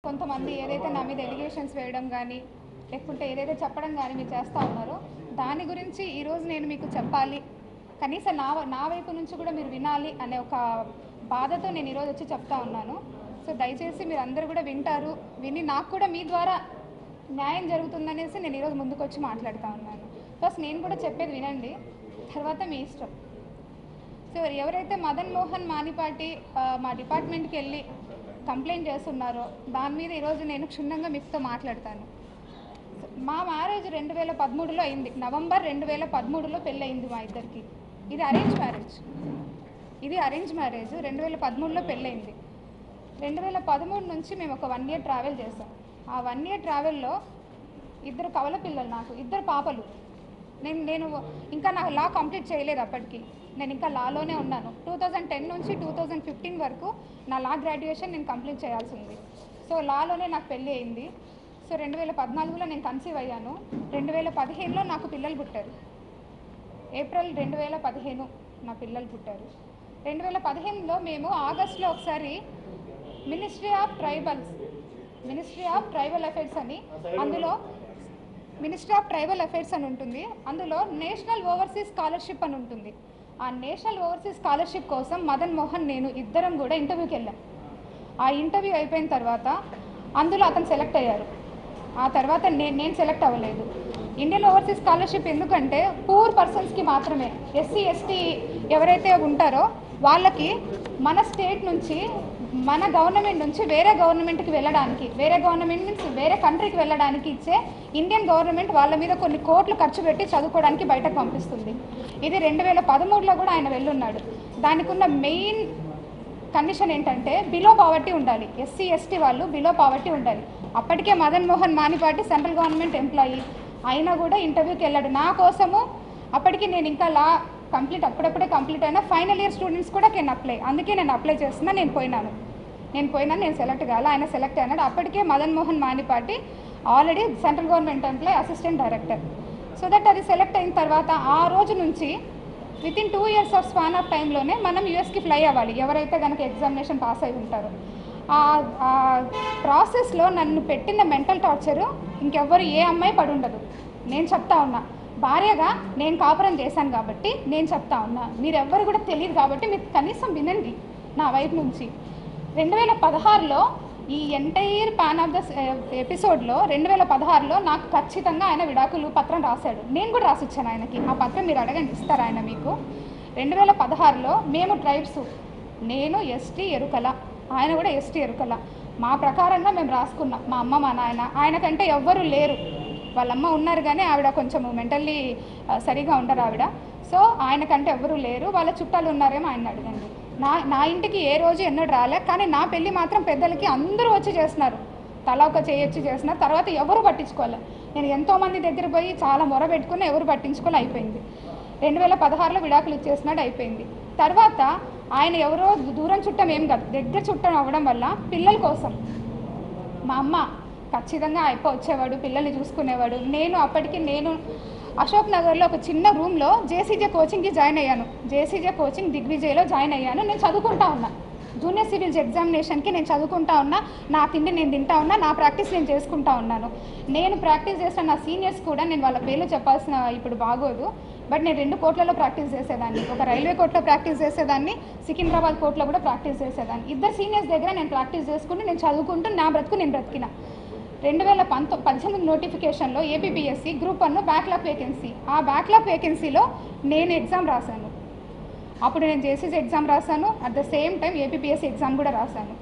కొంతమంది ఏదైతే నా మీద ఎలిగేషన్స్ వేయడం కానీ లేకుంటే ఏదైతే చెప్పడం కానీ మీరు చేస్తూ ఉన్నారో దాని గురించి ఈరోజు నేను మీకు చెప్పాలి, కనీసం నా వైపు నుంచి కూడా మీరు వినాలి అనే ఒక బాధతో నేను ఈరోజు వచ్చి చెప్తా ఉన్నాను. సో దయచేసి మీరు అందరూ కూడా వింటారు, విని నాకు కూడా మీ ద్వారా న్యాయం జరుగుతుందనేసి నేను ఈరోజు ముందుకు వచ్చి మాట్లాడుతూ ఉన్నాను. ఫస్ట్ నేను కూడా చెప్పేది వినండి, తర్వాత మీ ఇష్టం. సో ఎవరైతే మదన్ మోహన్ మానిపాటి మా డిపార్ట్మెంట్కి వెళ్ళి కంప్లైంట్ చేస్తున్నారో దాని మీద ఈరోజు నేను క్షుణ్ణంగా మీతో మాట్లాడతాను. మా మ్యారేజ్ 2013లో అయింది. నవంబర్ 2013లో పెళ్ళి అయింది మా ఇద్దరికి. ఇది అరేంజ్ మ్యారేజ్. 2013లో పెళ్ళయింది. 2013 నుంచి మేము ఒక 1 year ట్రావెల్ చేసాం. ఆ 1 year ట్రావెల్లో 2 కవల పిల్లలు, నాకు 2 పాపలు. నేను ఇంకా నాకు లా కంప్లీట్ చేయలేదు. అప్పటికి నేను ఇంకా లాలోనే ఉన్నాను. 2010 నుంచి 2015 వరకు నా లా గ్రాడ్యుయేషన్ నేను కంప్లీట్ చేయాల్సి ఉంది. సో లాలోనే నాకు పెళ్ళి అయింది. సో 2014లో నేను కన్సీవ్ అయ్యాను. 2015లో నాకు పిల్లలు పుట్టారు. ఏప్రిల్ 2015 నా పిల్లలు పుట్టారు. 2015లో మేము ఆగస్టులో ఒకసారి మినిస్ట్రీ ఆఫ్ ట్రైబల్ అఫైర్స్ అని, అందులో మినిస్ట్రీ ఆఫ్ ట్రైబల్ అఫైర్స్ అని ఉంటుంది. అందులో నేషనల్ ఓవర్సీస్ స్కాలర్షిప్ అని ఉంటుంది. ఆ నేషనల్ ఓవర్సీస్ స్కాలర్షిప్ కోసం మదన్ మోహన్ నేను ఇద్దరం కూడా ఇంటర్వ్యూకి వెళ్ళాం. ఆ ఇంటర్వ్యూ అయిపోయిన తర్వాత అందులో అతను సెలెక్ట్ అయ్యారు. ఆ తర్వాత నేను సెలెక్ట్ అవ్వలేదు. ఇండియన్ ఓవర్సీస్ స్కాలర్షిప్ ఎందుకంటే పూర్ పర్సన్స్కి మాత్రమే, ఎస్సీ ఎస్టీ ఎవరైతే ఉంటారో వాళ్ళకి మన స్టేట్ నుంచి, మన గవర్నమెంట్ నుంచి వేరే గవర్నమెంట్కి వెళ్ళడానికి, వేరే గవర్నమెంట్ నుంచి వేరే కంట్రీకి వెళ్ళడానికి ఇచ్చే ఇండియన్ గవర్నమెంట్ వాళ్ళ మీద కొన్ని కోట్లు ఖర్చు పెట్టి చదువుకోవడానికి బయటకు పంపిస్తుంది. ఇది 2013లో కూడా ఆయన వెళ్ళున్నాడు. దానికి ఉన్న మెయిన్ కండిషన్ ఏంటంటే బిలో పావర్టీ ఉండాలి. ఎస్సీ ఎస్టీ వాళ్ళు బిలో పావర్టీ ఉండాలి. అప్పటికే Madan Mohan Manipati central government employee అయినా కూడా ఇంటర్వ్యూకి వెళ్ళాడు నా కోసము. అప్పటికి నేను ఇంకా లా అప్పుడప్పుడే కంప్లీట్ అయినా ఫైనల్ ఇయర్ స్టూడెంట్స్ కూడా అందుకే నేను అప్లై చేస్తున్నా. నేను పోయినాను, నేను సెలెక్ట్ కాలే, ఆయన సెలెక్ట్ అయినాడు. అప్పటికే Madan Mohan Manipati already central government employee, assistant director. So that అది సెలెక్ట్ అయిన తర్వాత ఆ రోజు నుంచి within 2 years of span of టైంలోనే మనం యూఎస్కి ఫ్లై అవ్వాలి, ఎవరైతే కనుక ఎగ్జామినేషన్ పాస్ అయి ఉంటారో. ఆ ప్రాసెస్లో నన్ను పెట్టిన మెంటల్ టార్చరు ఇంకెవ్వరు ఏ అమ్మాయి పడి ఉండదు. నేను చెప్తా ఉన్నా, భార్యగా నేను కాపురం చేశాను కాబట్టి నేను చెప్తా ఉన్నా, మీరెవ్వరు కూడా తెలియదు కాబట్టి మీరు కనీసం వినండి నా వైపు నుంచి. 2016లో ఈ ఎంటైర్ పాన్ ఆఫ్ ద ఎపిసోడ్లో 2016లో నాకు ఖచ్చితంగా ఆయన విడాకులు పత్రం రాశాడు. నేను కూడా రాసిచ్చాను ఆయనకి. ఆ పత్రం మీరు అడగండి, ఇస్తారు ఆయన మీకు. 2016లో మేము ట్రైబ్స్, నేను ఎస్టీ ఎరుకల, ఆయన కూడా ఎస్టీ ఎరుకల, మా ప్రకారంగా మేము రాసుకున్నాం. మా అమ్మ మా నాయన, ఆయనకంటే ఎవ్వరూ లేరు. వాళ్ళమ్మ ఉన్నారు కానీ ఆవిడ కొంచెం మెంటల్లీ సరిగా ఉండరు ఆవిడ. సో ఆయనకంటే ఎవరూ లేరు. వాళ్ళ చుట్టాలు ఉన్నారేమో ఆయన అడగండి. నా ఇంటికి ఏ రోజు ఎన్నడూ రాలే, కానీ నా పెళ్ళి మాత్రం పెద్దలకి అందరూ వచ్చి చేస్తున్నారు, తలా ఒక చేయొచ్చి చేస్తున్నారు. తర్వాత ఎవరు పట్టించుకోలే. నేను ఎంతోమంది దగ్గర పోయి చాలా మొర పెట్టుకుని ఎవరు పట్టించుకోలే, అయిపోయింది. 2016లో విడాకులు ఇచ్చేసినాడు, అయిపోయింది. తర్వాత ఆయన ఎవరో దూరం చుట్టం ఏం కాదు, దగ్గర చుట్టం అవ్వడం వల్ల పిల్లల కోసం మా అమ్మ ఖచ్చితంగా వచ్చేవాడు, పిల్లల్ని చూసుకునేవాడు. నేను అశోక్ నగర్లో ఒక చిన్న రూమ్లో జేసీజే కోచింగ్కి జాయిన్ అయ్యాను. జేసీజే కోచింగ్ దిగ్విజయ్లో జాయిన్ అయ్యాను. నేను చదువుకుంటా ఉన్నా, జూనియర్ సివిల్స్ ఎగ్జామినేషన్కి నేను చదువుకుంటా ఉన్నా. నా తిండి నేను తింటా ఉన్నా, నా ప్రాక్టీస్ నేను చేసుకుంటా ఉన్నాను. నేను ప్రాక్టీస్ చేసిన నా సీనియర్స్ కూడా, నేను వాళ్ళ పేర్లు చెప్పాల్సిన ఇప్పుడు బాగోదు, బట్ నేను 2 కోర్టులలో ప్రాక్టీస్ చేసేదాన్ని. ఒక రైల్వే కోర్టులో ప్రాక్టీస్ చేసేదాన్ని, సికింద్రాబాద్ కోర్టులో కూడా ప్రాక్టీస్ చేసేదాన్ని. 2 సీనియర్స్ దగ్గర నేను ప్రాక్టీస్ చేసుకుంటూ నేను చదువుకుంటూ నా బ్రతుకు నేను బ్రతికిన. 2018 నోటిఫికేషన్లో ఏపీపీఎస్సీ గ్రూప్ 1 బ్యాక్లాగ్ వేకెన్సీ, ఆ బ్యాక్లాగ్ వేకెన్సీలో నేను ఎగ్జామ్ రాశాను. అప్పుడు నేను జేసీజీ ఎగ్జామ్ రాశాను, at the same time APPSC exam కూడా రాశాను.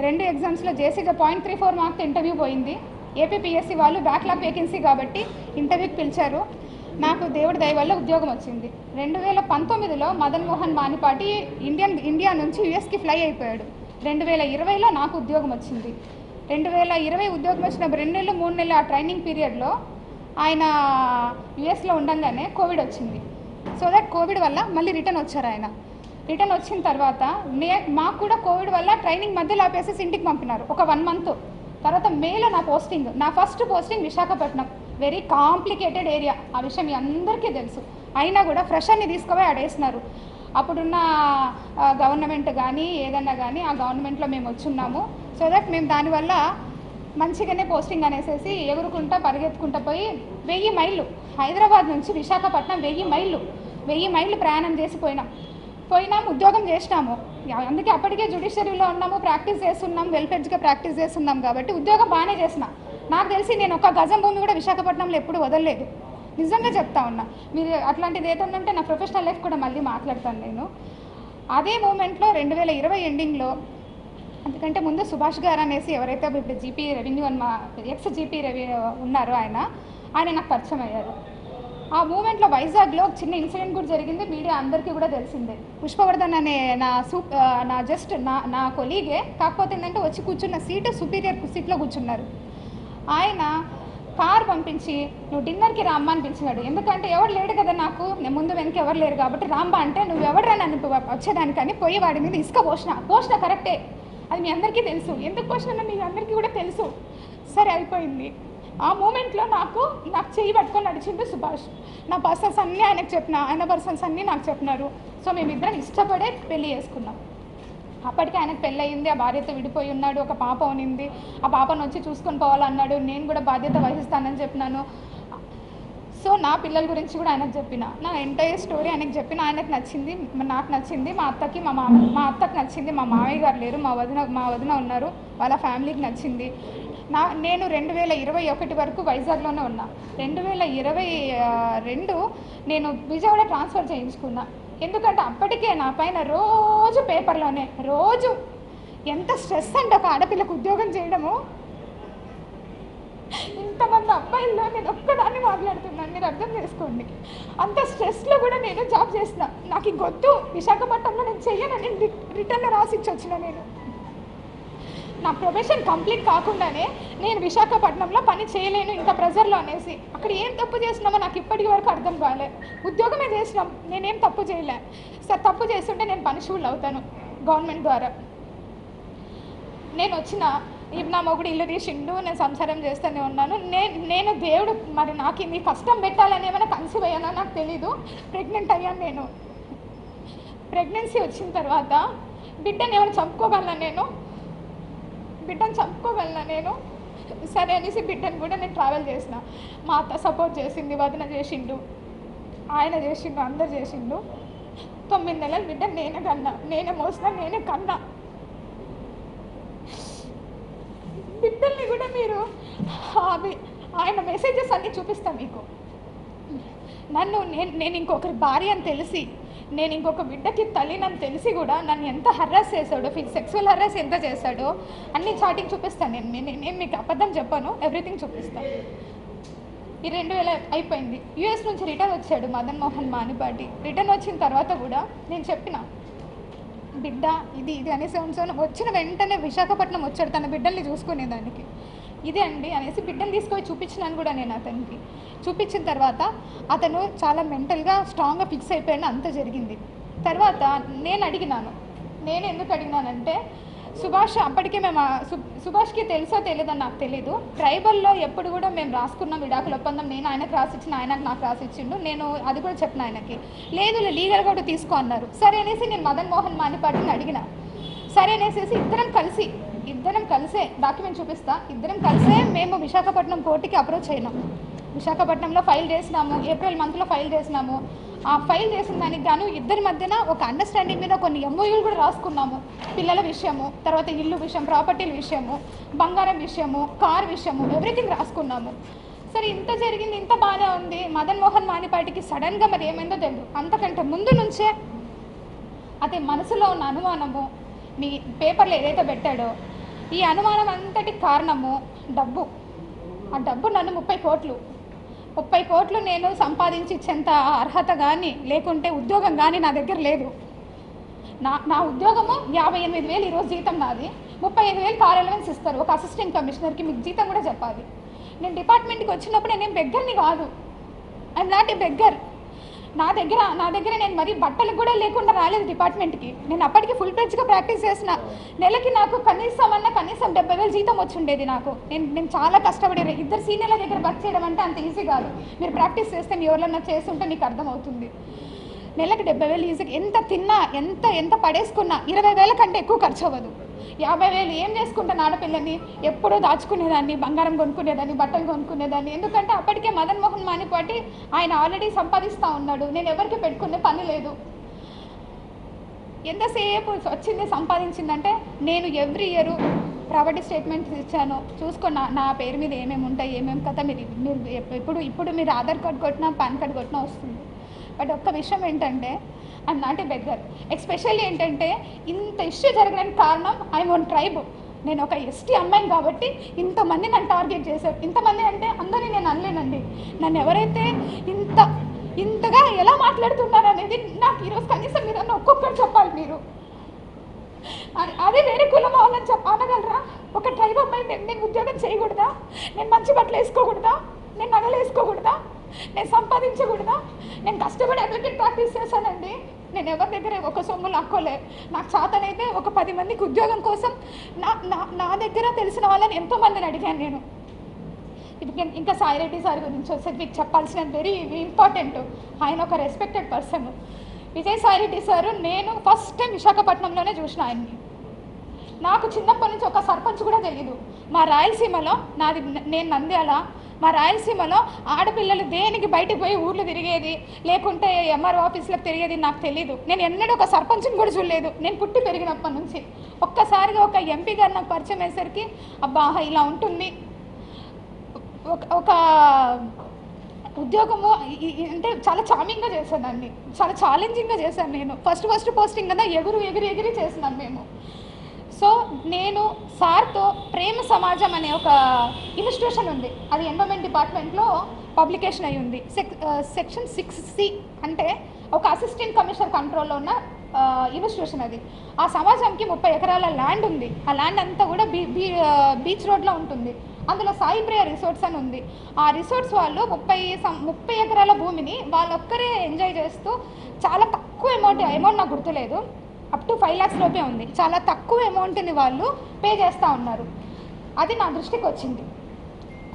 2 ఎగ్జామ్స్లో జేసీజీ 0.34 మార్క్స్ ఇంటర్వ్యూ పోయింది. ఏపీపీఎస్సీ వాళ్ళు బ్యాక్లాగ్ వేకెన్సీ కాబట్టి ఇంటర్వ్యూకి పిలిచారు. నాకు దేవుడి దయ వల్ల ఉద్యోగం వచ్చింది. 2019లో మదన్ మోహన్ మానిపాటి ఇండియా నుంచి యూఎస్కి ఫ్లై అయిపోయాడు. 2020లో నాకు ఉద్యోగం వచ్చింది. 2020 ఉద్యోగం వచ్చిన 2 నెలలు 3 నెలలు ఆ ట్రైనింగ్ పీరియడ్లో ఆయన యూఎస్లో ఉండగానే కోవిడ్ వచ్చింది. సో దట్ కోవిడ్ వల్ల మళ్ళీ రిటర్న్ వచ్చారు ఆయన. రిటర్న్ వచ్చిన తర్వాత మాకు కూడా కోవిడ్ వల్ల ట్రైనింగ్ మధ్యలో ఆపేసి ఇంటికి పంపినారు ఒక 1 month. తర్వాత మేలో నా first posting Visakhapatnam, very complicated area. ఆ విషయం మీ అందరికీ తెలుసు. అయినా కూడా ఫ్రెషర్ని తీసుకుపోయి ఆడేసినారు. అప్పుడున్న గవర్నమెంట్ కానీ ఏదన్నా కానీ ఆ గవర్నమెంట్లో మేము వచ్చున్నాము. సో సో దట్ మేము దానివల్ల మంచిగానే పోస్టింగ్ అనేసేసి ఎగురుకుంటా పరిగెత్తుకుంటా పోయి 1000 మైళ్ళు హైదరాబాద్ నుంచి విశాఖపట్నం 1000 మైళ్ళు ప్రయాణం చేసి పోయినాం ఉద్యోగం చేసినాము. అందుకే అప్పటికే జ్యుడిషియరీలో ఉన్నాము, ప్రాక్టీస్ చేస్తున్నాం, వెల్ఫెడ్జ్గా ప్రాక్టీస్ చేస్తున్నాం కాబట్టి ఉద్యోగం బాగానే చేసిన. నాకు తెలిసి నేను ఒక గజం భూమి కూడా విశాఖపట్నంలో ఎప్పుడు వదలలేదు, నిజంగా చెప్తా ఉన్నా. మీరు అట్లాంటిది ఏదైనా ఉంటే నా ప్రొఫెషనల్ లైఫ్ కూడా మళ్ళీ మాట్లాడతాను నేను. అదే మూమెంట్లో 2020 ఎండింగ్లో, అందుకంటే ముందు సుభాష్ గారు అనేసి ఎవరైతే ఇప్పుడు జీపీ రెవెన్యూ అని మా ఎక్స్ జీపీ ఉన్నారో ఆయన నాకు పరిచయం అయ్యారు. ఆ మూమెంట్లో వైజాగ్లో చిన్న ఇన్సిడెంట్ కూడా జరిగింది, మీడియా అందరికీ కూడా తెలిసిందే. పుష్పవర్ధన్ అనే నా కొలీగే, కాకపోతే ఏంటంటే వచ్చి కూర్చున్న సీటు సుపీరియర్ సీట్లో కూర్చున్నారు. ఆయన కార్ పంపించి నువ్వు డిన్నర్కి రామ్మా అని పిలిచినాడు. ఎందుకంటే ఎవరు లేడు కదా, నాకు నేను ముందు వెనక ఎవరు లేరు కాబట్టి రామ్మా అంటే నువ్వు ఎవడరా నన్ను వచ్చేదానికని పోయి వాడి మీద ఇసుక పోసిన కరెక్టే, అది మీ అందరికీ తెలుసు. ఎందుకు పోసినా మీ అందరికీ కూడా తెలుసు. సరే అయిపోయింది. ఆ మూమెంట్లో నాకు చెయ్యి పట్టుకొని నడిచిండు సుభాష్. నా పర్సన్స్ అన్నీ ఆయనకు చెప్పిన, ఆయన పర్సన్స్ అన్నీ నాకు చెప్పినారు. సో మేమిద్దరం ఇష్టపడే పెళ్ళి చేసుకున్నాం. అప్పటికి ఆయనకు పెళ్ళయింది, ఆ భార్యతో విడిపోయి ఉన్నాడు, ఒక పాప ఉనింది. ఆ పాపను వచ్చి చూసుకొని పోవాలన్నాడు. నేను కూడా బాధ్యత వహిస్తానని చెప్పినాను. సో నా పిల్లల గురించి కూడా ఆయనకు చెప్పిన, నా ఎంటైర్ స్టోరీ ఆయనకు చెప్పిన. ఆయనకు నచ్చింది, నాకు నచ్చింది, మా అత్తకి మా అత్తకి నచ్చింది. మా మామయ్య గారు లేరు, మా వదిన ఉన్నారు, వాళ్ళ ఫ్యామిలీకి నచ్చింది. నేను 2021 వరకు వైజాగ్లోనే ఉన్నా. 2022 నేను విజయవాడ ట్రాన్స్ఫర్ చేయించుకున్నా. ఎందుకంటే అప్పటికే నా పైన రోజు పేపర్లోనే రోజు ఎంత స్ట్రెస్ అంటే ఒక ఆడపిల్లకు ఉద్యోగం చేయడము. ఇంతమంది అబ్బాయిల్లో నేను ఒక్కదాన్ని మాట్లాడుతున్నాను, మీరు అర్థం చేసుకోండి. అంత స్ట్రెస్లో కూడా నేను జాబ్ చేసిన. నాకు ఈ గొద్దు విశాఖపట్నంలో నేను చెయ్యనని రిటర్న్లో రాసిచ్చి వచ్చిన. నేను నా ప్రొఫెషన్ కంప్లీట్ కాకుండానే నేను విశాఖపట్నంలో పని చేయలేను ఇంత ప్రెజర్లో అనేసి. అక్కడ ఏం తప్పు చేసినామో నాకు ఇప్పటి వరకు అర్థం కాలే. ఉద్యోగమే చేసినాం, నేనేం తప్పు చేయలే. సార్ తప్పు చేస్తుంటే నేను పనిష్బుల్ అవుతాను గవర్నమెంట్ ద్వారా. నేను వచ్చిన నా మొగుడు ఇల్లు తీసిండు, నేను సంసారం చేస్తూనే ఉన్నాను. నేను దేవుడు మరి నాకు ఇన్ని కష్టం పెట్టాలని ఏమైనా కన్సీవ్ అయ్యానో నాకు తెలీదు. ప్రెగ్నెంట్ అయ్యాను. నేను ప్రెగ్నెన్సీ వచ్చిన తర్వాత బిడ్డను ఏమైనా చంపుకోగలనా నేను? సరే అనేసి బిడ్డను కూడా నేను ట్రావెల్ చేసిన. మా అత్త సపోర్ట్ చేసింది, వదిన చేసిండు, ఆయన చేసిండు, అందరు చేసిండు. 9 నెలలు బిడ్డ నేనే మోసిన, నేనే కన్నా. బిడ్డల్ని కూడా మీరు ఆయన మెసేజెస్ అన్నీ చూపిస్తాను మీకు. నేను ఇంకొకరి భార్య అని తెలిసి, నేను ఇంకొక బిడ్డకి తల్లినని తెలిసి కూడా నన్ను ఎంత హర్రాస్ చేశాడో, సెక్సువల్ హర్రాస్ ఎంత చేశాడో అన్ని చాటింగ్ చూపిస్తాను. నేను మీకు అబద్ధం చెప్పాను, ఎవ్రీథింగ్ చూపిస్తాను. ఈ 2000 అయిపోయింది. యూఎస్ నుంచి రిటర్న్ వచ్చాడు మదన్ మోహన్ మానిపాటి. రిటర్న్ వచ్చిన తర్వాత కూడా నేను చెప్పిన, బిడ్డ ఇది అనేసి వచ్చిన వెంటనే విశాఖపట్నం వచ్చాడు తన బిడ్డల్ని చూసుకునేదానికి. ఇదే అండి అనేసి బిడ్డను తీసుకొని చూపించినాను కూడా నేను అతనికి. చూపించిన తర్వాత అతను చాలా మెంటల్గా స్ట్రాంగ్గా ఫిక్స్ అయిపోయాడు. అంత జరిగింది. తర్వాత నేను ఎందుకు అడిగినానంటే, సుభాష్ అప్పటికే సుభాష్కి తెలుసో తెలియదని నాకు తెలీదు. ట్రైబల్లో ఎప్పుడు కూడా మేము రాసుకున్నాం విడాకుల ఒప్పందం. నేను ఆయనకు రాసిచ్చిన, ఆయనకు నాకు రాసిచ్చిండు. నేను అది కూడా చెప్పిన ఆయనకి. లేదు లీగల్గా కూడా తీసుకో అన్నారు. సరే అనేసి నేను మదన్ మోహన్ మానిపాటిని అడిగిన. సరే అనేసి ఇద్దరం కలిసే డాక్యుమెంట్ చూపిస్తా, ఇద్దరం కలిసే మేము విశాఖపట్నం కోర్టుకి అప్రోచ్ అయినాం. విశాఖపట్నంలో ఫైల్ చేసినాము, ఏప్రిల్ మంత్లో ఫైల్ చేసినాము. ఆ ఫైల్ చేసిన దానికి గాను ఇద్దరి మధ్యన ఒక అండర్స్టాండింగ్ మీద కొన్ని ఎంఓయూలు కూడా రాసుకున్నాము. పిల్లల విషయము, తర్వాత ఇల్లు విషయం, ప్రాపర్టీల విషయము, బంగారం విషయము, కార్ విషయము, ఎవ్రీథింగ్ రాసుకున్నాము. సరే ఇంత జరిగింది, ఇంత బాగానే ఉంది. మదన్ మోహన్ మానిపాటికి సడన్గా మరి ఏమైందో తెలియదు. అంతకంటే ముందు నుంచే అతని మనసులో ఉన్న అనుమానము, మీ పేపర్లో ఏదైతే పెట్టాడో ఈ అనుమానం అంతటి కారణము డబ్బు. ఆ డబ్బు నన్ను 30 కోట్లు నేను సంపాదించి ఇచ్చేంత అర్హత కానీ లేకుంటే ఉద్యోగం కానీ నా దగ్గర లేదు. నా ఉద్యోగము 58,000 ఈరోజు జీతం నాది. 35,000 కార్ అలవెన్స్ ఇస్తారు ఒక అసిస్టెంట్ కమిషనర్కి. మీకు జీతం కూడా చెప్పాలి. నేను డిపార్ట్మెంట్కి వచ్చినప్పుడు నేను బెగ్గర్ని కాదు, ఐఎమ్ నాట్ ఏ బెగ్గర్. నా దగ్గర నేను మరి బట్టలకు కూడా లేకుండా రాలేదు డిపార్ట్మెంట్కి. నేను అప్పటికి ఫుల్ ఫ్లెడ్జ్గా ప్రాక్టీస్ చేసిన. నెలకి నాకు కనీసం 70,000 జీతం వచ్చి ఉండేది నాకు. నేను చాలా కష్టపడేది. ఇద్దరు సీనియర్ల దగ్గర వర్క్ చేయడం అంటే అంత ఈజీ కాదు. మీరు ప్రాక్టీస్ చేస్తే మీ ఎవరినన్నా చేస్తుంటే మీకు అర్థమవుతుంది. నెలకి 70,000 ఈజీగా ఎంత తిన్నా ఎంత పడేసుకున్నా 20,000 కంటే ఎక్కువ ఖర్చు అవ్వదు. 50,000 ఏం చేసుకుంటాను ఆడపిల్లని? ఎప్పుడూ దాచుకునేదాన్ని, బంగారం కొనుక్కునేదాన్ని, బట్టలు కొనుక్కునేదాన్ని. ఎందుకంటే అప్పటికే మదన్ మోహన్ మానిపాటి ఆయన ఆల్రెడీ సంపాదిస్తూ ఉన్నాడు, నేను ఎవరికి పెట్టుకునే పని లేదు. ఎంతసేపు వచ్చింది సంపాదించిందంటే నేను ఎవ్రీ ఇయర్ ప్రాపర్టీ స్టేట్మెంట్స్ ఇచ్చాను, చూసుకున్న నా పేరు మీద ఏమేమి ఉంటాయి, ఏమేమి కథ మీరు ఇప్పుడు మీరు ఆధార్ కార్డ్ కొట్టినా పాన్ కార్డ్ కొట్టినా వస్తుంది. బట్ ఒక్క విషయం ఏంటంటే I'm not a beggar. Especially ఏంటంటే ఇంత ఇష్యూ జరగడానికి కారణం ఐఎమ్ వన్ ట్రైబ్. నేను ఒక ఎస్టీ అమ్మాయిని కాబట్టి ఇంతమంది నన్ను టార్గెట్ చేశారు. ఇంతమంది అంటే అందరినీ నేను అనలేనండి. నన్ను ఎవరైతే ఇంతగా ఎలా మాట్లాడుతున్నారు అనేది నాకు ఈరోజు కనీసం మీరు ఒక్కొక్కరు చెప్పాలి. మీరు అదే వేరే కులం వాళ్ళని అనగలరా? ఒక ట్రైబ్ అమ్మాయి నేను ఉద్యోగం చేయకూడదా? నేను మంచి బట్టలు వేసుకోకూడదా? నేను నగలు వేసుకోకూడదా? నేను సంపాదించకూడదా? నేను కష్టపడి అడ్వకేట్ ప్రాక్టీస్ చేశానండి. నేను ఎవరి దగ్గర ఒక సొమ్ము లాక్కోలే. నాకు చేతనైతే ఒక 10 మందికి ఉద్యోగం కోసం నా దగ్గర తెలిసిన వాళ్ళని ఎంతోమందిని అడిగాను నేను. ఇంకా సాయిరెడ్డి సార్ గురించి వస్తే మీకు చెప్పాల్సిన వెరీ ఇంపార్టెంట్. ఆయన ఒక రెస్పెక్టెడ్ పర్సన్. విజయసాయిరెడ్డి సారు నేను ఫస్ట్ టైం విశాఖపట్నంలోనే చూసిన ఆయన్ని. నాకు చిన్నప్పటి నుంచి ఒక సర్పంచ్ కూడా తెలియదు. మా రాయలసీమలో నేను నంద్యాల, మా రాయలసీమలో ఆడపిల్లలు దేనికి బయటకు పోయి ఊర్లు తిరిగేది, లేకుంటే ఎంఆర్ఓ ఆఫీస్లకు తిరిగేది నాకు తెలీదు. నేను ఎన్నడూ ఒక సర్పంచ్ని కూడా చూడలేదు నేను పుట్టి పెరిగినప్పటి నుంచి. ఒక్కసారిగా ఒక ఎంపీ గారు నాకు పరిచయం అయ్యేసరికి అబ్బా ఇలా ఉంటుంది. ఒక ఉద్యోగము అంటే చాలా చామింగ్గా చేశాను దాన్ని, చాలా ఛాలెంజింగ్గా చేశాను నేను. ఫస్ట్ పోస్టింగ్ కదా ఎగిరి చేసినాను మేము. సో నేను సార్తో ప్రేమ సమాజం అనే ఒక ఇన్స్టిట్యూషన్ ఉంది, అది ఎండోమెంట్ డిపార్ట్మెంట్లో పబ్లికేషన్ అయి ఉంది. సెక్షన్ 6C అంటే ఒక అసిస్టెంట్ కమిషనర్ కంట్రోల్లో ఉన్న ఇన్స్టిట్యూషన్ అది. ఆ సమాజంకి 30 ఎకరాల ల్యాండ్ ఉంది. ఆ ల్యాండ్ అంతా కూడా బీచ్ రోడ్లో ఉంటుంది. అందులో సాయి ప్రియ రిసార్ట్స్ అని ఉంది. ఆ రిసార్ట్స్ వాళ్ళు 30 ఎకరాల భూమిని వాళ్ళొక్కరే ఎంజాయ్ చేస్తూ చాలా తక్కువ అమౌంట్ నాకు గుర్తులేదు, అప్ టు 5 lakhs లోపే ఉంది. చాలా తక్కువ అమౌంట్ని వాళ్ళు పే చేస్తూ ఉన్నారు. అది నా దృష్టికి వచ్చింది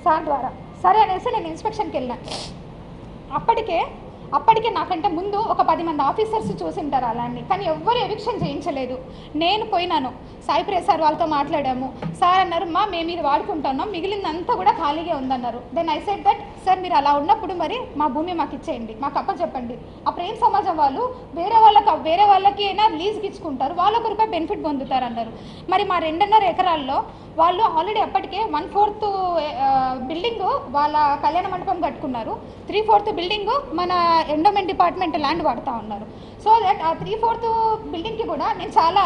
సార్ ద్వారా. సరే అనేసి నేను ఇన్స్పెక్షన్కి వెళ్ళాను. అప్పటికే నాకంటే ముందు ఒక 10 మంది ఆఫీసర్స్ చూసింటారు అలాంటి, కానీ ఎవ్వరు ఎవిక్షన్ చేయించలేదు. నేను పోయినాను, సాయి ప్రియ సార్ వాళ్ళతో మాట్లాడాము. సార్ అన్నారు మేము ఇది వాడుకుంటున్నాం, మిగిలిందంతా కూడా ఖాళీగా ఉందన్నారు. Then I said that sir మీరు అలా ఉన్నప్పుడు మరి మా భూమి మాకు ఇచ్చేయండి, మాకు అప్పచెప్పండి. ఆ ప్రేమ సమాజం వాళ్ళు వేరే వాళ్ళకి అయినా లీజ్కి ఇచ్చుకుంటారు, వాళ్ళు ₹1 బెనిఫిట్ పొందుతారు అన్నారు. మరి మా 2.5 ఎకరాల్లో వాళ్ళు ఆల్రెడీ అప్పటికే 1/4 బిల్డింగ్ వాళ్ళ కళ్యాణ మండపం కట్టుకున్నారు, 3/4 బిల్డింగ్ మన ఎండోమెంట్ డిపార్ట్మెంట్ ల్యాండ్ వాడుతూ ఉన్నారు. సో దట్ ఆ 3/4 బిల్డింగ్కి కూడా నేను చాలా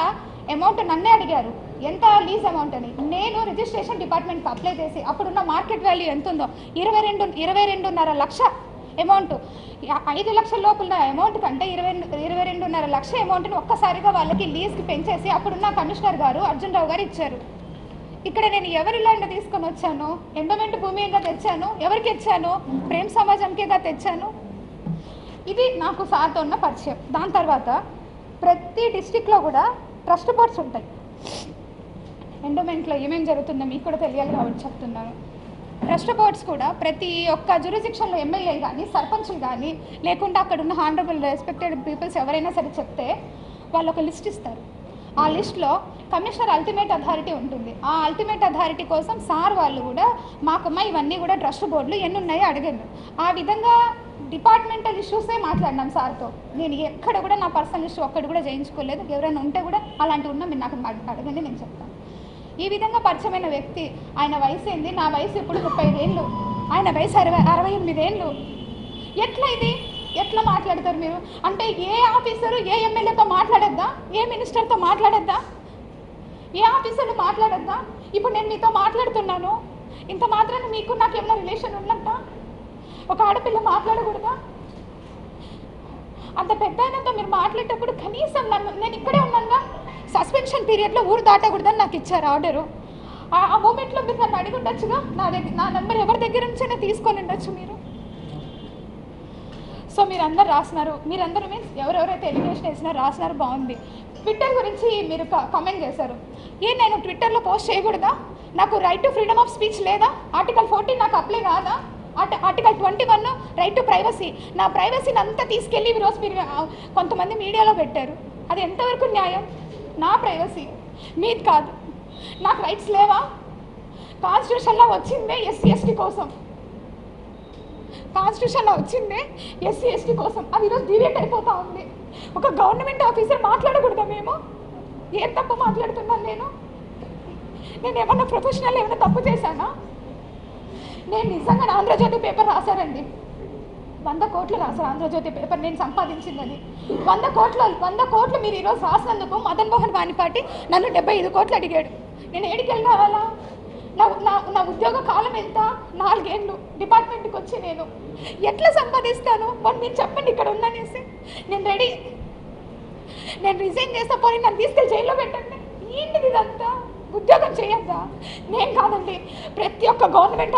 అమౌంట్ నన్నే అడిగారు ఎంత లీజ్ అమౌంట్ అని. నేను రిజిస్ట్రేషన్ డిపార్ట్మెంట్కి అప్లై చేసి అప్పుడున్న మార్కెట్ వాల్యూ ఎంత ఉందో 22.5 లక్ష అమౌంట్, 5 లక్షల లోపల అమౌంట్ కంటే 22.5 లక్ష అమౌంట్ని ఒక్కసారిగా వాళ్ళకి లీజ్కి పెంచేసి అప్పుడున్న కమిషనర్ గారు అర్జున్ రావు గారు ఇచ్చారు. ఇక్కడ నేను ఎవరి ల్యాండ్ తీసుకొని వచ్చాను? ఎండోమెంట్ భూమిగా తెచ్చాను. ఎవరికి ఇచ్చాను? ప్రేమ సమాజంకేగా తెచ్చాను. ఇది నాకు సార్తో ఉన్న పరిచయం. దాని తర్వాత ప్రతి డిస్టిక్లో కూడా ట్రస్ట్ బోర్డ్స్ ఉంటాయి. ఎండోమెంట్లో ఏమేమి జరుగుతుందో మీకు కూడా తెలియాలి కాబట్టి చెప్తున్నాను. ట్రస్ట్ బోర్డ్స్ కూడా ప్రతి ఒక్క జ్యూరిస్డిక్షన్లో ఎమ్మెల్యే కానీ సర్పంచ్లు కానీ లేకుంటే అక్కడ ఉన్న హానరబుల్ రెస్పెక్టెడ్ పీపుల్స్ ఎవరైనా సరే చెప్తే వాళ్ళు ఒక లిస్ట్ ఇస్తారు. ఆ లిస్ట్లో కమిషనర్ అల్టిమేట్ అథారిటీ ఉంటుంది. ఆ అల్టిమేట్ అథారిటీ కోసం సార్ వాళ్ళు కూడా మాకమ్మ ఇవన్నీ కూడా ట్రస్ట్ బోర్డులు ఎన్ని ఉన్నాయో అడిగాను. ఆ విధంగా డిపార్ట్మెంటల్ ఇష్యూసే మాట్లాడినాం సార్తో. నేను ఎక్కడ కూడా నా పర్సనల్ ఇష్యూ ఒక్కటి కూడా చేయించుకోలేదు. ఎవరైనా ఉంటే కూడా అలాంటివి ఉన్నా మీరు నాకు అడగండి, నేను చెప్తాను. ఈ విధంగా పరిచయమైన వ్యక్తి, ఆయన వయసు ఏంది? నా వయసు ఇప్పుడు 35 ఏళ్ళు, ఆయన వయసు 68 ఏళ్ళు. ఎట్లా ఇది? ఎట్లా మాట్లాడతారు మీరు? అంటే ఏ ఆఫీసరు ఏ ఎమ్మెల్యేతో మాట్లాడద్దా? ఏ మినిస్టర్తో మాట్లాడద్దా? ఏ ఆఫీసర్లు మాట్లాడద్దా? ఇప్పుడు నేను మీతో మాట్లాడుతున్నాను, ఇంత మాత్రాన్ని మీకు నాకు ఏమైనా రిలేషన్ ఉన్నట్ట? ఒక ఆడపిల్ల మాట్లాడకూడదా? అంత పెద్ద ఆయనతో మీరు మాట్లాడేటప్పుడు కనీసం నేను ఇక్కడే ఉన్నానుగా, సస్పెన్షన్ పీరియడ్లో ఊరు దాటకూడదని నాకు ఇచ్చారు ఆర్డరు. ఆ మూమెంట్లో మీరు నన్ను అడిగి ఉండొచ్చుగా, నా నెంబర్ ఎవరి దగ్గర నుంచైనా తీసుకొని ఉండొచ్చు మీరు. సో మీరందరూ రాసినారు, మీరందరూ మీన్స్ ఎవరెవరైతే ఎలిగేషన్ వేసినారో రాసినారు, బాగుంది. ట్విట్టర్ గురించి మీరు కామెంట్ చేశారు. నేను ట్విట్టర్లో పోస్ట్ చేయకూడదా? నాకు right to freedom of speech లేదా? ఆర్టికల్ 14 నాకు అప్లై కాదా? Article 21 right to privacy. నా ప్రైవసీని అంతా తీసుకెళ్ళి ఈరోజు మీరు కొంతమంది మీడియాలో పెట్టారు. అది ఎంతవరకు న్యాయం? నా ప్రైవసీ మీది కాదు. నాకు రైట్స్ లేవా? కాన్స్టిట్యూషన్లో వచ్చిందే ఎస్సీ ఎస్టీ కోసం, కాన్స్టిట్యూషన్లో వచ్చిందే ఎస్సీ ఎస్టీ కోసం. అది ఈరోజు డివేట్ అయిపోతూ ఉంది. ఒక గవర్నమెంట్ ఆఫీసర్ మాట్లాడకూడదా? మేము ఏం తప్పు మాట్లాడుతున్నాను? నేను ఏమన్నా ప్రొఫెషనల్ ఏమైనా తప్పు చేశానా? నేను నిజంగా ఆంధ్రజ్యోతి పేపర్ రాశారండి, 100 కోట్లు రాశారు ఆంధ్రజ్యోతి పేపర్, నేను సంపాదించిందని 100 కోట్లు మీరు ఈరోజు రాసినందుకు మదన్ మోహన్ వాణిపాటి నన్ను 75 కోట్లు అడిగాడు. నేను ఏడికి వెళ్ళి కావాలా? నా ఉద్యోగ కాలం ఎంత? 4 ఏళ్ళు డిపార్ట్మెంట్కి వచ్చి నేను ఎట్లా సంపాదిస్తాను? మీరు చెప్పండి ఇక్కడ ఉందనేసి. నేను రెడీ, నేను రిజైన్ చేస్తా, పోనీ నన్ను తీసుకెళ్ళి జైల్లో పెట్టండి. ఏంటిది ఇదంతా? ఉద్యోగం చేయొద్దా? నేను కాదండి, ప్రతి ఒక్క గవర్నమెంట్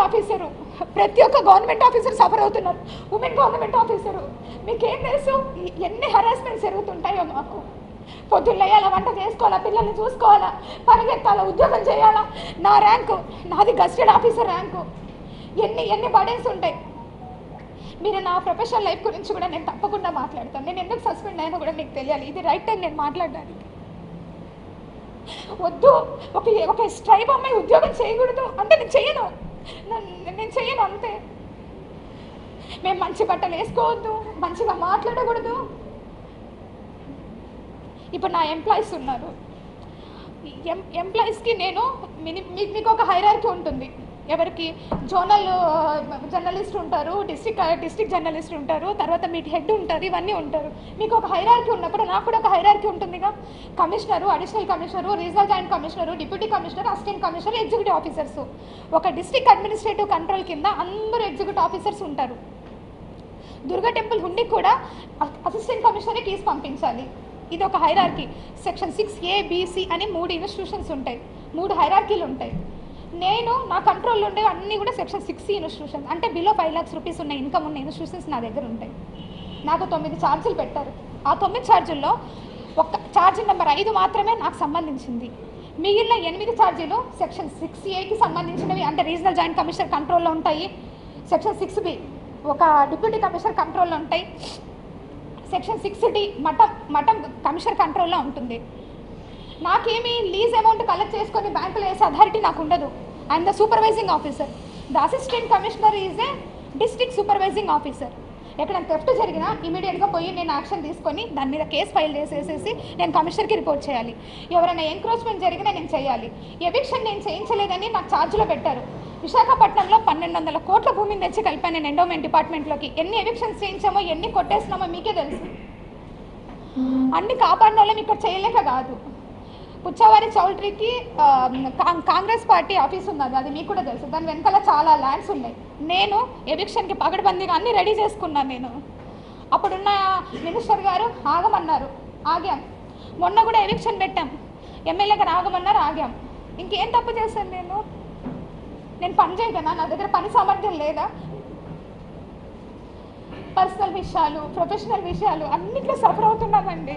ఆఫీసర్ సఫర్ అవుతున్నారు. ఉమెన్ గవర్నమెంట్ ఆఫీసరు, మీకేం తెలుసు ఎన్ని హరాస్మెంట్స్ జరుగుతుంటాయో మాకు. పొద్దున్న లేయాలా, వంట చేసుకోవాలా, పిల్లల్ని చూసుకోవాలా, పరిగెత్తాలా, ఉద్యోగం చేయాలా. నా ర్యాంకు, నాది గస్టెడ్ ఆఫీసర్ ర్యాంకు. ఎన్ని బర్డెన్స్ ఉంటాయి. మీరు నా ప్రొఫెషనల్ లైఫ్ గురించి కూడా నేను తప్పకుండా మాట్లాడతాను. నేను ఎందుకు సస్పెండ్ అయినా కూడా మీకు తెలియాలి. ఇది రైట్ టైం నేను మాట్లాడడానికి. వద్దు, ఒక స్ట్రైబ్ అమ్మాయి ఉద్యోగం చేయకూడదు అంటే నేను చేయను అంతే. మేము మంచి బట్టలు వేసుకోవద్దు, మంచిగా మాట్లాడకూడదు. ఇప్పుడు నా ఎంప్లాయీస్ ఉన్నారు, ఎంప్లాయీస్కి నేను మీకు ఒక హైరార్కీ ఉంటుంది. ఎవరికి జోనల్ జర్నలిస్ట్ ఉంటారు, డిస్ట్రిక్ట్ జర్నలిస్ట్ ఉంటారు, తర్వాత మీకు హెడ్ ఉంటారు, ఇవన్నీ ఉంటారు. మీకు ఒక హైరార్కీ ఉన్నప్పుడు నాకు కూడా ఒక హైరార్కీ ఉంటుందిగా. Commissioner, additional commissioner, regional joint commissioner, deputy commissioner, assistant commissioner, executive officers. ఒక డిస్ట్రిక్ట్ అడ్మినిస్ట్రేటివ్ కంట్రోల్ కింద అందరూ ఎగ్జిక్యూటివ్ ఆఫీసర్స్ ఉంటారు. దుర్గా టెంపుల్ హుండీకి కూడా అసిస్టెంట్ కమిషనరే కేసు పంపించాలి. ఇది ఒక hierarchy. Section 6A, B, C అని 3 ఇన్స్టిట్యూషన్స్ ఉంటాయి, 3 హైరార్కీలు ఉంటాయి. నేను నా కంట్రోల్లో ఉండే అన్నీ కూడా సెక్షన్ 6C ఇన్స్టిట్యూషన్స్, అంటే బిలో 5 lakhs రూపీస్ ఉన్న ఇన్కమ్ ఉన్న ఇన్స్టిట్యూషన్స్ నా దగ్గర ఉంటాయి. నాకు 9 ఛార్జీలు పెట్టారు. ఆ 9 ఛార్జీల్లో ఒక ఛార్జీ నెంబర్ 5 మాత్రమే నాకు సంబంధించింది. మిగిలిన 8 ఛార్జీలు సెక్షన్ 6Aకి సంబంధించినవి, అంటే రీజనల్ జాయింట్ కమిషనర్ కంట్రోల్లో ఉంటాయి. సెక్షన్ 6B ఒక డిప్యూటీ కమిషనర్ కంట్రోల్లో ఉంటాయి. సెక్షన్ 6D మఠం కమిషనర్ కంట్రోల్లో ఉంటుంది. నాకేమి లీజ్ అమౌంట్ కలెక్ట్ చేసుకొని బ్యాంకులో వేసే అథారిటీ నాకు ఉండదు. I'm the supervising officer. The assistant commissioner is a district supervising officer. ఎక్కడైనా థెఫ్ట్ జరిగినా ఇమీడియట్గా పోయి నేను యాక్షన్ తీసుకొని దాని మీద కేసు ఫైల్ చేసేసేసి నేను కమిషనర్కి రిపోర్ట్ చేయాలి. ఎవరైనా ఎంక్రోచ్మెంట్ జరిగినా నేను చేయాలి. ఎవిక్షన్ నేను చేయించలేదని నాకు ఛార్జ్లో పెట్టారు. విశాఖపట్నంలో 1200 కోట్ల భూమిని తెచ్చి కలిపాను నేను ఎండోమెంట్ డిపార్ట్మెంట్లోకి. ఎన్ని ఎవిక్షన్స్ చేయించామో, ఎన్ని కొట్టేసినామో మీకే తెలుసు. అన్ని కాపాడిన వాళ్ళం ఇక్కడ చేయలేక కాదు. పుచ్చవారి చౌల్ట్రీకి కాంగ్రెస్ పార్టీ ఆఫీస్ ఉన్నది, అది మీకు కూడా తెలుసు. దాని వెనకాల చాలా ల్యాండ్స్ ఉన్నాయి. నేను ఎవిక్షన్కి పగడబందీగా అన్నీ రెడీ చేసుకున్నాను. నేను అప్పుడున్న మినిస్టర్ గారు ఆగమన్నారు, ఆగాం. మొన్న కూడా ఎవిక్షన్ పెట్టాం, ఎమ్మెల్యే గారు ఆగమన్నారు, ఆగాం. ఇంకేం తప్పు చేశాను నేను పని చేయగలనా? నా దగ్గర పని సామర్థ్యం లేదా? పర్సనల్ విషయాలు, ప్రొఫెషనల్ విషయాలు అన్నిట్లో సఫర్ అవుతున్నానండి.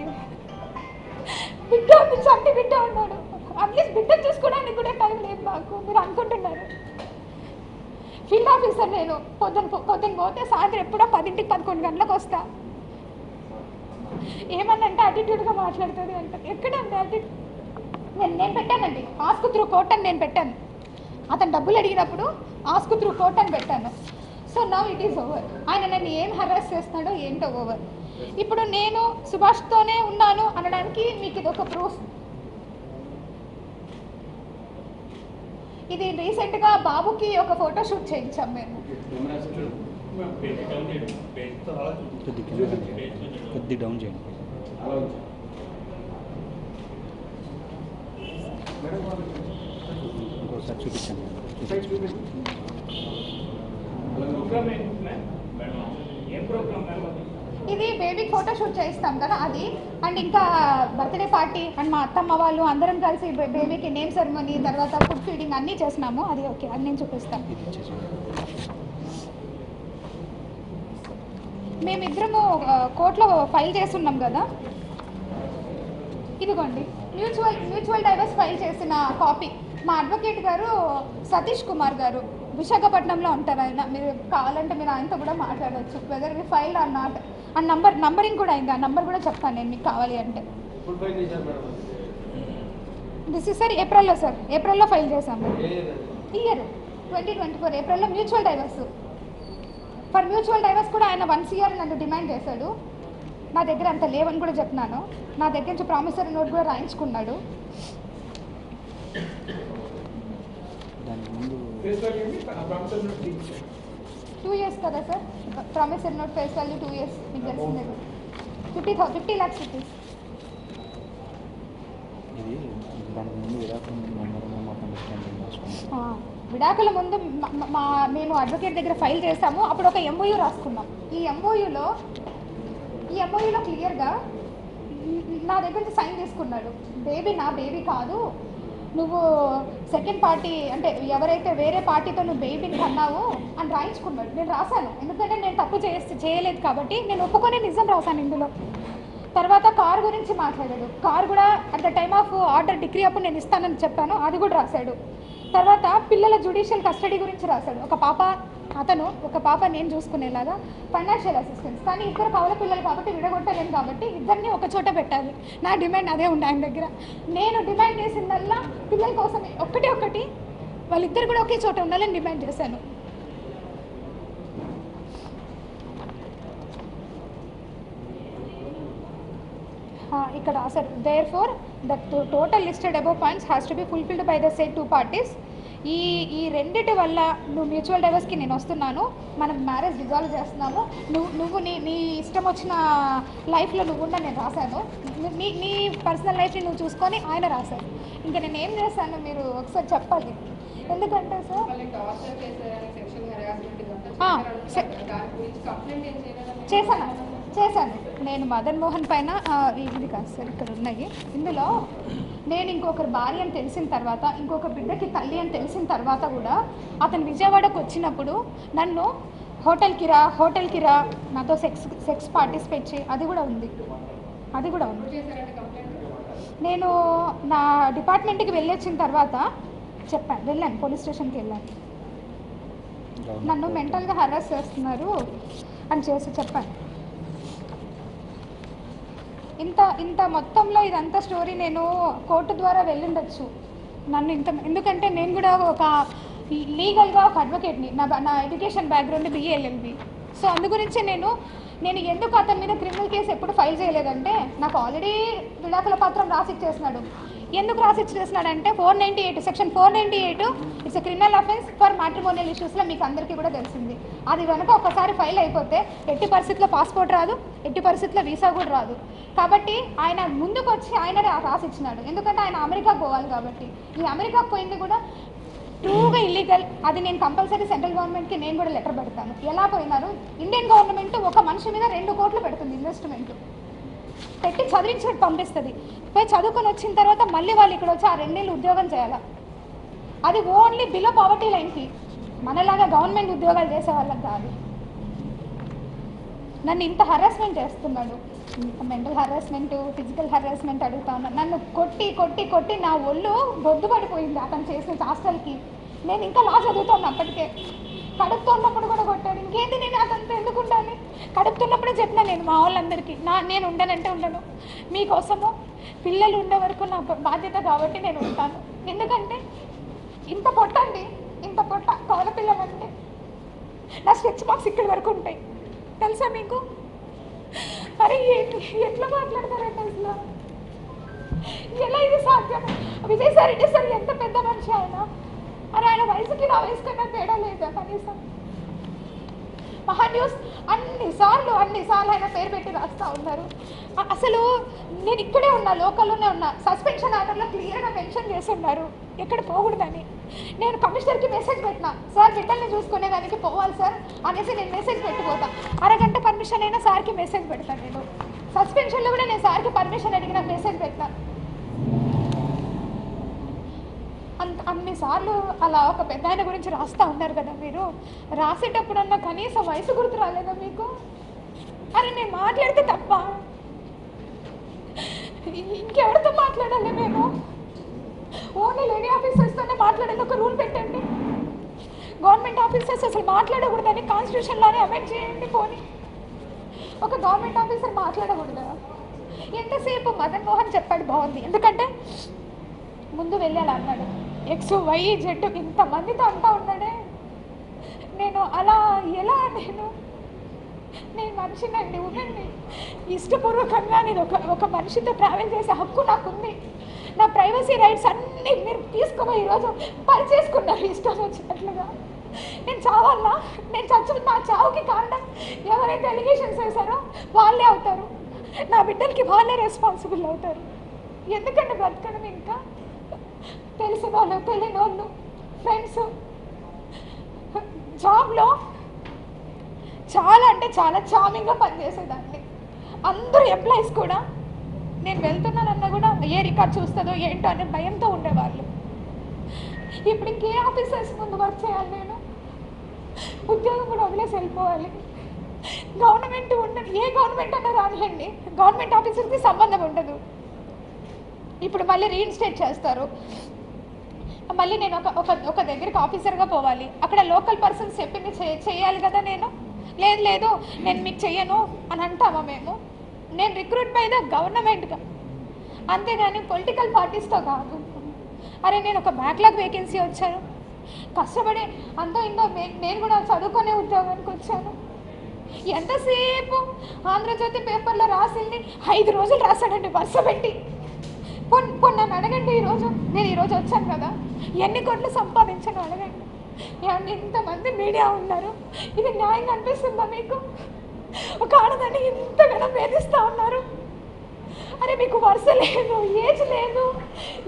బిడ్డ ఉంది, చంటి బిడ్డ ఉన్నాడు. అట్లీస్ట్ బిడ్డను చూసుకోవడానికి కూడా టైం లేదు నాకు. మీరు అనుకుంటున్నారు ఫీల్డ్ ఆఫీసర్ నేను. పొద్దున్న పోతే సాయంత్రం ఎప్పుడో 10ంటికి 11 గంటలకు వస్తా. ఏమన్నంటే యాటిట్యూడ్గా మాట్లాడుతుంది అంట. ఎక్కడండి యాటిట్యూడ్? నేను పెట్టానండి ఆస్క్ త్రూ కోర్ట్ అని నేను పెట్టాను. అతను డబ్బులు అడిగినప్పుడు ఆస్క్ త్రూ కోర్ట్ అని పెట్టాను. So now it is over. ఆయన నన్ను ఏం హరాస్ చేస్తున్నాడో ఏంటో ఓవర్. ఇప్పుడు నేను సుభాష్తోనే ఉన్నాను అనడానికి మీకు ఇది ఒక ప్రూఫ్. ఇది రీసెంట్గా బాబుకి ఒక ఫోటోషూట్ చేయించాం మేము. ఇది బేబీ ఫోటోషూట్ చేయిస్తాం కదా అది. అండ్ ఇంకా బర్త్డే పార్టీ అండ్ మా అత్తమ్మ వాళ్ళు అందరం కలిసి బేబీకి నేమ్ సెరమనీ, తర్వాత ఫుడ్ ఫీడింగ్ అన్నీ చేసినాము. అది ఓకే, అది నేను చూపిస్తాను. మేమిద్దరము కోర్టులో ఫైల్ చేస్తున్నాం కదా, ఇదిగోండి మ్యూచువల్ డైవర్స్ ఫైల్ చేసిన కాపీ. మా అడ్వకేట్ గారు సతీష్ కుమార్ గారు విశాఖపట్నంలో ఉంటారు. ఆయన మీరు కావాలంటే మీరు ఆయనతో కూడా మాట్లాడవచ్చు, whether we file or not. ఆ నంబరింగ్ కూడా అయింది, ఆ నంబర్ కూడా చెప్తాను నేను మీకు కావాలి అంటే. దిస్ ఇస్ సార్ ఏప్రిల్లో సార్, ఏప్రిల్లో ఫైల్ చేశాము. ఇయర్ 2024 ఏప్రిల్లో mutual divorce. For mutual divorce కూడా ఆయన 1 year నన్ను డిమాండ్ చేశాడు. నా దగ్గర అంత లేవని కూడా చెప్తున్నాను. నా దగ్గర నుంచి ప్రామిసరీ నోట్ కూడా రాయించుకున్నాడు. 2 years కదా sir promissory note, face value 2 years. మీకు తెలిసిందే 50 lakhs రూపీస్. విడాకుల ముందు మేము అడ్వకేట్ దగ్గర ఫైల్ చేసాము. అప్పుడు ఒక MOU రాసుకున్నాం. ఈ MOUలో క్లియర్గా నా దగ్గర నుంచి సైన్ తీసుకున్నాడు. బేబీ నా బేబీ కాదు, నువ్వు సెకండ్ పార్టీ అంటే ఎవరైతే వేరే పార్టీతో నువ్వు బేబీని కన్నావు అని రాయించుకున్నాడు. నేను రాశాను, ఎందుకంటే నేను తప్పు చేయలేదు కాబట్టి నేను ఒప్పుకొని నిజం రాశాను ఇందులో. తర్వాత కార్ గురించి మాట్లాడాడు. కార్ కూడా at the time of order degree అప్పుడు నేను ఇస్తానని చెప్పాను, అది కూడా రాశాడు. తర్వాత పిల్లల జ్యుడిషియల్ కస్టడీ గురించి రాశాడు. ఒక పాప నేను చూసుకునేలాగా ఫైనాన్షియల్ అసిస్టెన్స్. కానీ ఇద్దరు కవల పిల్లలు కాబట్టి విడగొట్టలేను కాబట్టి ఇద్దరిని ఒక చోట పెట్టాలి. నా డిమాండ్ అదే ఉండే ఆయన దగ్గర. నేను డిమాండ్ చేసిందల్లా పిల్లల కోసమే, ఒకటి వాళ్ళిద్దరు కూడా ఒకే చోట ఉండాలని డిమాండ్ చేశాను. ఇక్కడ రాశారు, there for the total listed above points has to be fulfilled by the said 2 parties. ఈ రెండిటి వల్ల నువ్వు మ్యూచువల్ డైవర్స్కి నేను వస్తున్నాను, మనం మ్యారేజ్ డిజాల్వ్ చేస్తున్నాము, నువ్వు నీ ఇష్టం వచ్చిన లైఫ్లో నువ్వు ఉండ నేను రాశాను, నీ పర్సనల్ లైఫ్ని నువ్వు చూసుకొని ఆయన రాశాను. ఇంకా నేను ఏం చేశాను మీరు ఒకసారి చెప్పాలి. ఎందుకంటే సార్ చేశాను నేను మదన్ మోహన్ పైన. ఇది కాదు సార్, ఇక్కడ ఉన్నాయి. ఇందులో నేను ఇంకొకరు భార్య అని తెలిసిన తర్వాత, ఇంకొక బిడ్డకి తల్లి అని తెలిసిన తర్వాత కూడా అతను విజయవాడకు వచ్చినప్పుడు నన్ను హోటల్కి రా నాతో సెక్స్ పార్టిసిపేట్ చేయి, అది కూడా ఉంది. నేను నా డిపార్ట్మెంట్కి వెళ్ళొచ్చిన తర్వాత వెళ్ళాను, పోలీస్ స్టేషన్కి వెళ్ళాను. నన్ను మెంటల్గా హరాస్ చేస్తున్నారు అని చెప్పాను. ఇంత మొత్తంలో ఇదంతా స్టోరీ నేను కోర్టు ద్వారా వెళ్ళుండొచ్చు. ఎందుకంటే నేను కూడా ఒక లీగల్గా ఒక అడ్వకేట్ని, నా education background BA LLB. So అందు గురించి నేను ఎందుకు అతని మీద క్రిమినల్ కేసు ఎప్పుడు ఫైల్ చేయలేదంటే, నాకు ఆల్రెడీ విడాకుల పత్రం రాసిచ్చేసినాడు. ఎందుకు రాసిచ్చేసినాడంటే section 498 it's criminal offence for matrimonial ఇష్యూస్లో మీకు అందరికీ కూడా తెలిసింది. అది కనుక ఒకసారి ఫైల్ అయిపోతే ఎట్టి పరిస్థితుల్లో పాస్పోర్ట్ రాదు, ఎట్టి పరిస్థితుల్లో వీసా కూడా రాదు. కాబట్టి ఆయన ముందుకు వచ్చి ఆయననే రాసిచ్చినాడు. ఎందుకంటే ఆయన అమెరికాకు పోవాలి కాబట్టి. ఈ అమెరికాకు పోయింది కూడా ట్రూగా ఇల్లీగల్. అది నేను కంపల్సరీ సెంట్రల్ గవర్నమెంట్కి నేను కూడా లెటర్ పెడతాను. ఎలా పోయినారు, ఇండియన్ గవర్నమెంట్ ఒక మనిషి మీద 2 కోట్లు పెడుతుంది ఇన్వెస్ట్మెంట్ పెట్టి చదివించి పంపిస్తుంది. పోయి చదువుకొని వచ్చిన తర్వాత మళ్ళీ వాళ్ళు ఇక్కడ వచ్చి ఆ 2 నెలలు ఉద్యోగం చేయాలి. అది ఓన్లీ బిలో పావర్టీ లైన్కి, మనలాగా గవర్నమెంట్ ఉద్యోగాలు చేసే వాళ్ళకి కాదు. నన్ను ఇంత హరాస్మెంట్ చేస్తున్నాడు, మెంటల్ హరాస్మెంట్, ఫిజికల్ హరాస్మెంట్ అడుగుతాను. నన్ను కొట్టి నా ఒళ్ళు బొద్దు పడిపోయింది అతను చేసిన హాస్టల్కి. నేను ఇంకా లా చదువుతాను అప్పటికే. కడుపుతున్నప్పుడు కూడా కొట్టాడు. ఇంకేంటి నేను అతనితో ఎందుకు ఉండాలి? కడుపుతున్నప్పుడే చెప్పినా నేను మా వాళ్ళందరికీ, నేను ఉండనంటే ఉండను, మీకోసము పిల్లలు ఉండే వరకు నా బాధ్యత కాబట్టి నేను ఉంటాను. ఎందుకంటే ఇంత పొట్ట కవల పిల్లలంటే నా స్ట్రెచ్ మార్క్స్ ఇక్కడి వరకు ఉంటాయి తెలుసా మీకు? అరే ఎట్లా మాట్లాడతారంటే అసలు ఎలా ఇది సాధ్యం? విజయసాయి రెడ్డి సార్ ఎంత పెద్ద మనిషి ఆయన. అరే ఆయన వయసుకి నా వయసు కన్నా తేడా లేదా కనీసం? మహాన్యూస్ అన్నిసార్లు ఆయన పేరు పెట్టి రాస్తూ ఉన్నారు. అసలు నేను ఇక్కడే ఉన్నా, లోకల్లోనే ఉన్నా. సస్పెన్షన్ ఆర్డర్లో క్లియర్గా మెన్షన్ చేసి ఉన్నారు ఎక్కడ పోకూడదని. నేను కమిషనర్కి మెసేజ్ పెట్టినా, సార్ బిడ్డల్ని చూసుకునేదానికి పోవాలి సార్ అనేసి నేను మెసేజ్ పెట్టిపోతా. అరగంట పర్మిషన్ అయినా సార్కి మెసేజ్ పెడతాను. నేను సస్పెన్షన్లో కూడా నేను సార్కి పర్మిషన్ అడిగిన మెసేజ్ పెడతాను. అన్నిసార్లు అలా ఒక పెద్ద ఆయన గురించి రాస్తూ ఉన్నారు కదా మీరు. రాసేటప్పుడన్నా కనీసం వయసు గుర్తు రాలేదా మీకు? అరే నేను మాట్లాడితే తప్ప ఇంకెవరితో మాట్లాడాలి? మేము ఓన్లీ లేడీ ఆఫీసర్స్తోనే మాట్లాడేది ఒక రూల్ పెట్టండి. గవర్నమెంట్ ఆఫీసర్స్ అసలు మాట్లాడకూడదని కాన్స్టిట్యూషన్లోనే అమెండ్ చేయండి. పోనీ ఒక గవర్నమెంట్ ఆఫీసర్ మాట్లాడకూడదా? ఎంతసేపు మదన్ మోహన్ చెప్పాడు బాగుంది. ఎందుకంటే ముందు వెళ్ళాలి అన్నాడు. ఎక్స్ వై జెడ్ ఇంతమందితో అంటా ఉన్నాడే. నేను అలా ఎలా నేను మనిషినండి, ఉనండి. ఇష్టపూర్వకంగా నేను ఒక మనిషితో ట్రావెల్ చేసే హక్కు నాకుంది. నా ప్రైవసీ రైట్స్ అన్నీ మీరు తీసుకుపోయి ఈరోజు పరిచేసుకున్నారు ఇష్టం వచ్చినట్లుగా. నేను చావాలా? నేను నా చావుకి కారణం ఎవరైతే ఎలిగేషన్స్ వేశారో వాళ్ళే అవుతారు. నా బిడ్డలకి వాళ్ళే రెస్పాన్సిబుల్ అవుతారు. ఎందుకంటే బ్రతకడం ఇంకా తెలిసిన వాళ్ళు తెలియని వాళ్ళు ఫ్రెండ్స్. జాబ్లో చాలా అంటే చాలా చామింగ్గా పనిచేసేదాన్ని. అందరూ ఎంప్లాయీస్ కూడా నేను వెళ్తున్నానన్నా కూడా ఏ రికార్డ్ చూస్తుందో ఏంటో అనే భయంతో ఉండేవాళ్ళు. ఇప్పుడు ఇంకే ఆఫీసర్స్ ముందు వర్క్ చేయాలి, నేను ఉద్యోగం కూడా వదిలేసి వెళ్ళిపోవాలి. గవర్నమెంట్ ఉండదు, ఏ గవర్నమెంట్ అన్నా రానియండి, గవర్నమెంట్ ఆఫీసర్కి సంబంధం ఉండదు. ఇప్పుడు మళ్ళీ రీఇన్స్టేట్ చేస్తారు. మళ్ళీ నేను ఒక దగ్గరికి ఆఫీసర్గా పోవాలి. అక్కడ లోకల్ పర్సన్స్ చెప్పింది చేయాలి కదా. లేదు నేను మీకు చెయ్యను అని అంటామా మేము? నేను రిక్రూట్ బై ద గవర్నమెంట్గా, అంతేగాని పొలిటికల్ పార్టీస్తో కాదు. అరే నేను ఒక బ్యాక్లాగ్ వేకెన్సీ వచ్చాను, కష్టపడి అంతో ఇంతో నేను కూడా చదువుకునే ఉద్యోగానికి వచ్చాను. ఎంతసేపు ఆంధ్రజ్యోతి పేపర్లో రాసింది 5 రోజులు రాశాడండి వరుస పెట్టి. నన్ను అడగండి, నేను ఈరోజు వచ్చాను కదా, ఎన్ని కోట్లు సంపాదించాను అడగండి. ఇంతమంది మీడియా ఉన్నారు, ఇది న్యాయంగా అనిపిస్తుందా మీకు? ఒక ఆడదాన్ని ఇంతగానో వేధిస్తూ ఉన్నారు. అరే మీకు వరుస లేదు, ఏజ్ లేదు,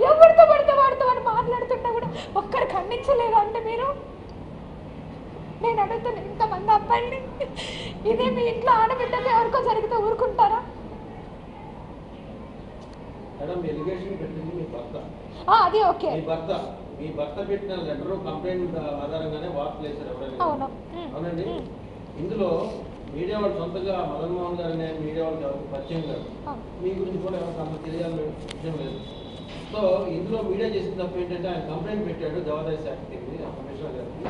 ఎవరితో పడితే వాడితో అని మాట్లాడుతున్నా కూడా ఒక్కరు ఖండించలేదు అంటే మీరు? నేను అడుగుతాను, ఇంతమంది అబ్బాయిని ఇదే మీ ఇంట్లో ఆడబిడ్డకి ఎవరికో జరిగితే ఊరుకుంటారా? అది ఓకే. మీ భర్త పెట్టిన లెటర్ కంప్లైంట్ ఆధారంగానే వార్తలు వేశారు ఎవరైనా? అవునండి. ఇందులో మీడియా వాళ్ళు సొంతగా మదన్ మోహన్ గారు అనే మీడియా వాళ్ళు పరిచయం గారు మీ గురించి కూడా ఎవరికి తెలియాలని విషయం లేదు. సో ఇందులో మీడియా చేసిన తప్పు ఏంటంటే ఆయన కంప్లైంట్ పెట్టాడు దేవాదాయ శాఖ కమిషనర్ గారికి.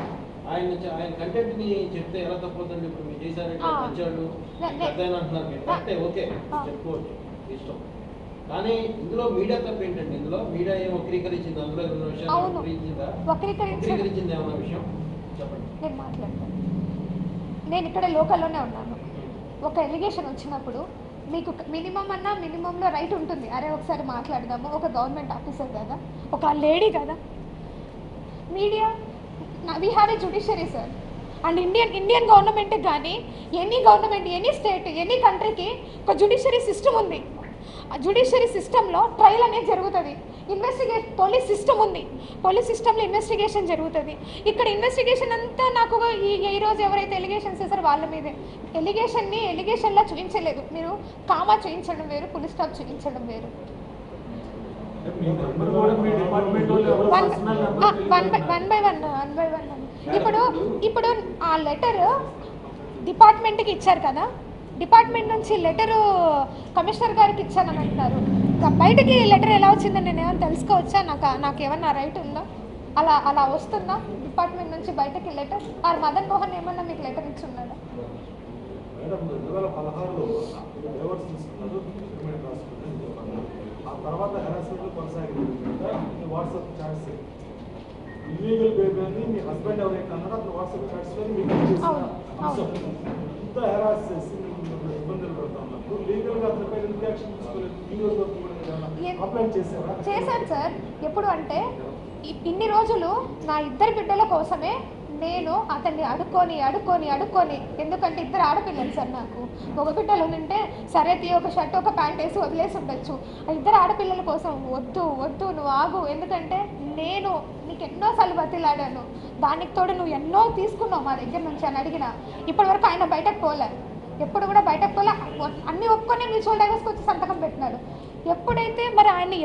ఆయన కంటెంట్ ని చెప్తే ఎలా తప్పుతుందండి? ఇప్పుడు మీరు చేశారంటే మంచాడు పెద్ద అంటున్నారు మీరు, కరెక్టే, ఓకే చెప్పుకోవచ్చు, ఇష్టం. కానీ ఇందులో మీడియా తప్పు ఏంటండి? ఇందులో మీడియా ఏం వక్రీకరించింది? అందులో ఉన్న విషయాలు వక్రీకరించింది ఏమన్నా విషయం చెప్పండి. నేను మాట్లాడతాను. నేను ఇక్కడ లోకల్లోనే ఉన్నాను. ఒక ఎలిగేషన్ వచ్చినప్పుడు మీకు మినిమంలో రైట్ ఉంటుంది. అరే ఒకసారి మాట్లాడదాము, ఒక గవర్నమెంట్ ఆఫీసర్ కదా, ఒక లేడీ కదా. Media, we have a judiciary sir. And Indian government కానీ any government, any state, any కంట్రీకి ఒక జ్యుడిషియరీ సిస్టమ్ ఉంది. ఆ జ్యుడిషియరీ సిస్టంలో ట్రయల్ అనేది జరుగుతుంది. పోలీస్ సిస్టమ్ ఉంది, పోలీస్ సిస్టంలో ఇన్వెస్టిగేషన్ జరుగుతుంది. ఇక్కడ ఇన్వెస్టిగేషన్ అంతా నాకు ఈరోజు ఎవరైతే ఎలిగేషన్స్ చేశారో వాళ్ళ మీదే. ఎలిగేషన్లా చూపించలేదు. మీరు కామా చూపించడం వేరు, ఫుల్ స్టాప్ చూపించడం వేరు. One by one. ఇప్పుడు ఆ లెటర్ డిపార్ట్మెంట్కి ఇచ్చారు కదా, డిపార్ట్మెంట్ నుంచి లెటరు కమిషనర్ గారికి ఇచ్చానని అంటున్నారు. బయటకి లెటర్ ఎలా వచ్చిందని నేను ఏమైనా తెలుసుకోవచ్చా? నాకు ఏమన్నా రైట్ ఉందా? అలా వస్తుందా డిపార్ట్మెంట్ నుంచి బయటకి లెటర్? ఆర్ మదన్ మోహన్ ఏమన్నా మీకు లెటర్ ఇచ్చి ఉన్నాడా? ఇల్లీగల్ బేబీ మీ హస్బెండ్ ఎవరైతే అన్నారో అతను వాట్సాప్ చాట్స్లో మీకు ఇంత హెరాస్ చేసి ఇబ్బందులు పడుతూ ఉన్నప్పుడు లీగల్గా అతనిపై ఎందుకు యాక్షన్ తీసుకోలేదు? ఈ రోజు వరకు కూడా కంప్లైంట్ చేశారా? చేశాను సార్. ఎప్పుడు అంటే ఇన్ని రోజులు నా ఇద్దరు బిడ్డల కోసమే నేను అతన్ని అడుక్కొని ఎందుకంటే ఇద్దరు ఆడపిల్లలు సార్. నాకు ఒక బిడ్డలు ఉంటే సరే ఒక షర్ట్ ఒక ప్యాంట్ వేసి వదిలేసి ఉండొచ్చు. ఆ ఇద్దరు ఆడపిల్లల కోసం వద్దు నువ్వు ఆగు, ఎందుకంటే నేను నీకు ఎన్నోసార్లు బతిలాడాను, దానికి తోడు నువ్వు ఎన్నో తీసుకున్నావు మా దగ్గర నుంచి అని అడిగిన. ఇప్పటివరకు ఆయన బయటకు పోలే, ఎప్పుడు కూడా బయటకు పోలే. అన్నీ ఒప్పుకొని మ్యూచువల్ డైవర్స్కి వచ్చి సంతకం పెట్టినాడు. ఎప్పుడైతే మరి ఆయన్ని